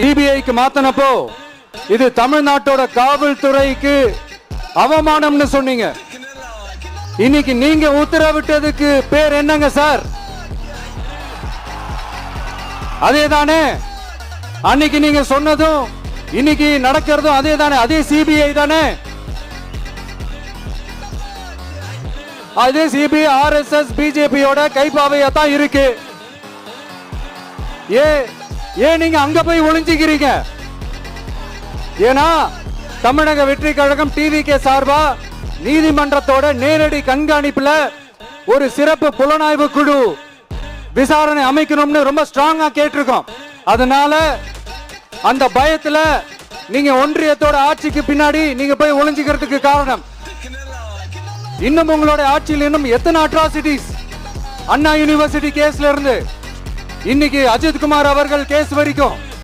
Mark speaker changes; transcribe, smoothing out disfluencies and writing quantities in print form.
Speaker 1: சிபிஐக்கு மாத்தனப்போ இது தமிழ்நாட்டோட காவல்துறைக்கு அவமானம்னு சொன்னீங்க. இன்னைக்கு நீங்க உத்தரவிட்டதுக்கு பேர் என்னங்க சார்? அதேதானே அன்னைக்கு நீங்க சொன்னதும் இன்னைக்கு நடக்கிறதும் அதேதானே? அதே சிபிஐ தானே? அதே சிபிஐ ஆர்எஸ்எஸ் பிஜேபியோட கைப்பாவையா தான் இருக்கு. ஏன் நீங்க அங்க போய் ஒளிஞ்சுக்கிறீங்க? ஏன்னா தமிழக வெற்றி கழகம் டிவிகே சார்பா நீதிமன்றத்தோட நேரடி கண்காணிப்புல ஒரு சிறப்பு புலனாய்வு குழு விசாரணை அமைக்கணும்னு ரொம்ப ஸ்ட்ராங்கா கேட்டிருக்கோம். அதனால அந்த பயத்துல நீங்க ஒன்றியத்தோட ஆட்சிக்கு பின்னாடி நீங்க போய் ஒளிஞ்சுக்கிறதுக்கு காரணம். இன்னும் உங்களோட ஆட்சியில் இன்னும் எத்தனை அட்ராசிட்டிஸ், அண்ணா யூனிவர்சிட்டி கேஸ்ல இருந்து இன்னைக்கு அஜித் குமார் அவர்கள் கேஸ் வரைக்கும்